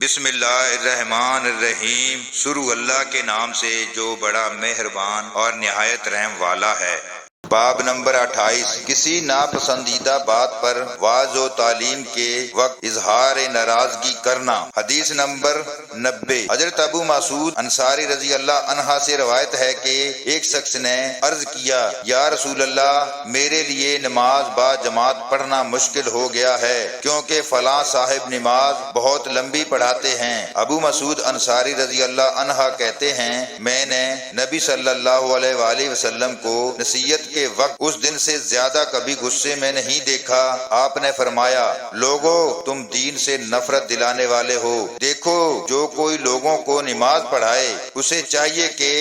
بسم اللہ الرحمن الرحیم، شروع اللہ کے نام سے جو بڑا مہربان اور نہایت رحم والا ہے۔ باب نمبر 28، کسی ناپسندیدہ بات پر واعظ و تعلیم کے وقت اظہار ناراضگی کرنا۔ حدیث نمبر 90، حضرت ابو مسعود انصاری رضی اللہ عنہ سے روایت ہے کہ ایک شخص نے عرض کیا، یا رسول اللہ، میرے لیے نماز با جماعت پڑھنا مشکل ہو گیا ہے کیونکہ فلاں صاحب نماز بہت لمبی پڑھاتے ہیں۔ ابو مسعود انصاری رضی اللہ عنہ کہتے ہیں، میں نے نبی صلی اللہ علیہ وآلہ وسلم کو نصیحت کے وقت اس دن سے زیادہ کبھی غصے میں نہیں دیکھا۔ آپ نے فرمایا، لوگو، تم دین سے نفرت دلانے والے ہو۔ دیکھو، جو کوئی لوگوں کو نماز پڑھائے اسے چاہیے کہ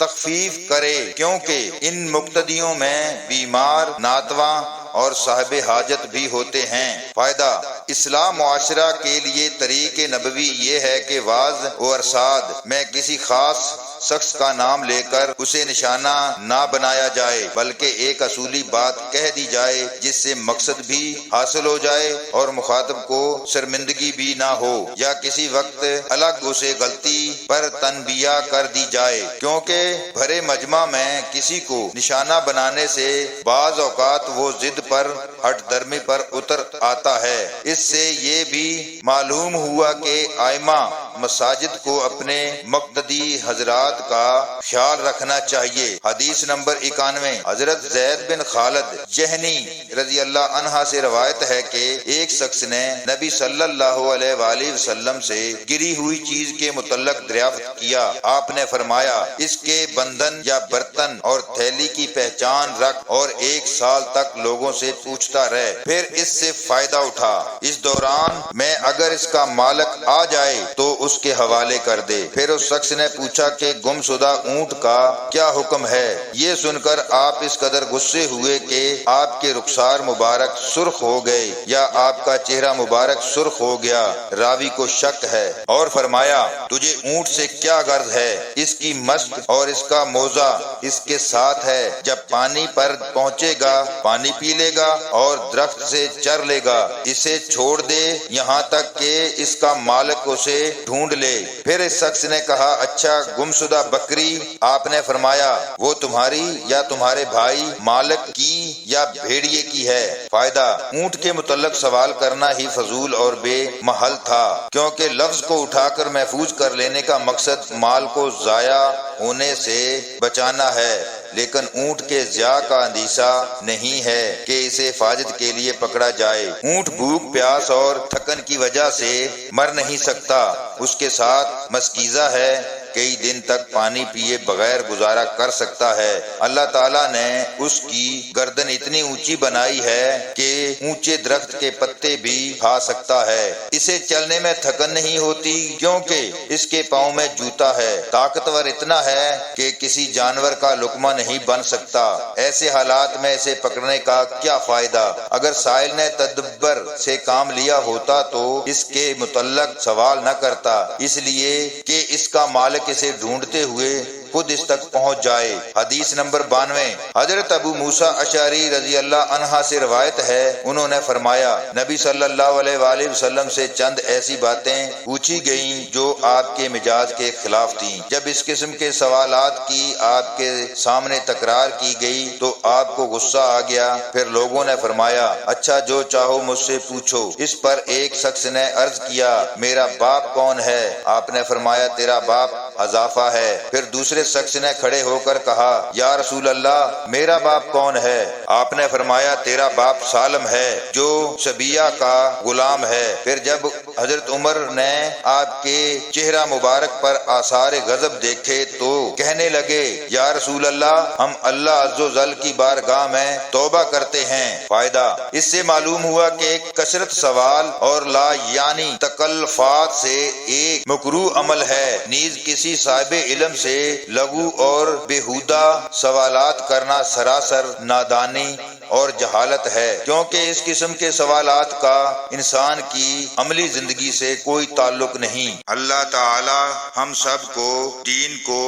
تخفیف کرے، کیونکہ ان مقتدیوں میں بیمار، ناتواں اور صاحب حاجت بھی ہوتے ہیں۔ فائدہ، اسلام معاشرہ کے لیے طریق نبوی یہ ہے کہ واعظ و ارشاد میں کسی خاص شخص کا نام لے کر اسے نشانہ نہ بنایا جائے، بلکہ ایک اصولی بات کہہ دی جائے جس سے مقصد بھی حاصل ہو جائے اور مخاطب کو شرمندگی بھی نہ ہو، یا کسی وقت الگ اسے غلطی پر تنبیہ کر دی جائے، کیونکہ بھرے مجمع میں کسی کو نشانہ بنانے سے بعض اوقات وہ ضد پر ہٹ درمی پر اتر آتا ہے۔ اس سے یہ بھی معلوم ہوا کہ ائمہ مساجد کو اپنے مقتدی حضرات کا خیال رکھنا چاہیے۔ حدیث نمبر 91، حضرت زید بن خالد جہنی رضی اللہ عنہ سے روایت ہے کہ ایک شخص نے نبی صلی اللہ علیہ وآلہ وسلم سے گری ہوئی چیز کے متعلق دریافت کیا۔ آپ نے فرمایا، اس کے بندھن یا برتن اور تھیلی کی پہچان رکھ اور 1 سال تک لوگوں سے پوچھتا رہ، پھر اس سے فائدہ اٹھا۔ اس دوران میں اگر اس کا مالک آ جائے تو اس کے حوالے کر دے۔ پھر اس شخص نے پوچھا کہ گم شدہ اونٹ کا کیا حکم ہے؟ یہ سن کر آپ اس قدر غصے ہوئے کہ آپ کے رخسار مبارک سرخ ہو گئے یا آپ کا چہرہ مبارک سرخ ہو گیا، راوی کو شک ہے، اور فرمایا، تجھے اونٹ سے کیا غرض ہے؟ اس کی مشق اور اس کا موزہ اس کے ساتھ ہے، جب پانی پر پہنچے گا پانی پی لے گا اور درخت سے چر لے گا، اسے چھوڑ دے یہاں تک کہ اس کا مالک اسے ڈھونڈ لے۔ پھر اس شخص نے کہا، اچھا، گمشدہ بکری؟ آپ نے فرمایا، وہ تمہاری یا تمہارے بھائی مالک کی یا بھیڑیے کی ہے؟ فائدہ، اونٹ کے متعلق سوال کرنا ہی فضول اور بے محل تھا، کیونکہ لفظ کو اٹھا کر محفوظ کر لینے کا مقصد مال کو ضائع ہونے سے بچانا ہے، لیکن اونٹ کے ضیاع کا اندیشہ نہیں ہے کہ اسے حفاظت کے لیے پکڑا جائے۔ اونٹ بھوک، پیاس اور تھکن کی وجہ سے مر نہیں سکتا، اس کے ساتھ مشکیزہ ہے، کئی دن تک پانی پیے بغیر گزارا کر سکتا ہے۔ اللہ تعالیٰ نے اس کی گردن اتنی اونچی بنائی ہے کہ اونچے درخت کے پتے بھی کھا سکتا ہے۔ اسے چلنے میں تھکن نہیں ہوتی کیونکہ اس کے پاؤں میں جوتا ہے۔ طاقتور اتنا ہے کہ کسی جانور کا لقمہ نہیں بن سکتا۔ ایسے حالات میں اسے پکڑنے کا کیا فائدہ؟ اگر سائل نے تدبر سے کام لیا ہوتا تو اس کے متعلق سوال نہ کرتا، اس لیے کہ اس کا مالک اسے ڈھونڈتے ہوئے خود اس تک پہنچ جائے۔ حدیث نمبر 92، حضرت ابو موسیٰ اشعری رضی اللہ عنہ سے روایت ہے، انہوں نے فرمایا، نبی صلی اللہ علیہ وآلہ وسلم سے چند ایسی باتیں پوچھی گئیں جو آپ کے مزاج کے خلاف تھیں۔ جب اس قسم کے سوالات کی آپ کے سامنے تکرار کی گئی تو آپ کو غصہ آ گیا۔ پھر لوگوں نے فرمایا، اچھا، جو چاہو مجھ سے پوچھو۔ اس پر ایک شخص نے عرض کیا، میرا باپ کون ہے؟ آپ نے فرمایا، تیرا باپ حذافہ ہے۔ پھر دوسرے شخص نے کھڑے ہو کر کہا، یا رسول اللہ، میرا باپ کون ہے؟ آپ نے فرمایا، تیرا باپ سالم ہے جو شبیہ کا غلام ہے۔ پھر جب حضرت عمر نے آپ کے چہرہ مبارک پر آثار غضب دیکھے تو کہنے لگے، یا رسول اللہ، ہم اللہ عز و جل کی بارگاہ میں توبہ کرتے ہیں۔ فائدہ، اس سے معلوم ہوا کہ کثرت سوال اور لا یعنی تکلفات سے ایک مکروہ عمل ہے، نیز کسی صاحب علم سے لغو اور بیہودہ سوالات کرنا سراسر نادانی اور جہالت ہے، کیونکہ اس قسم کے سوالات کا انسان کی عملی زندگی سے کوئی تعلق نہیں۔ اللہ تعالی ہم سب کو دین کو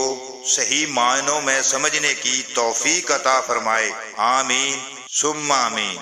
صحیح معنوں میں سمجھنے کی توفیق عطا فرمائے، آمین ثم آمین۔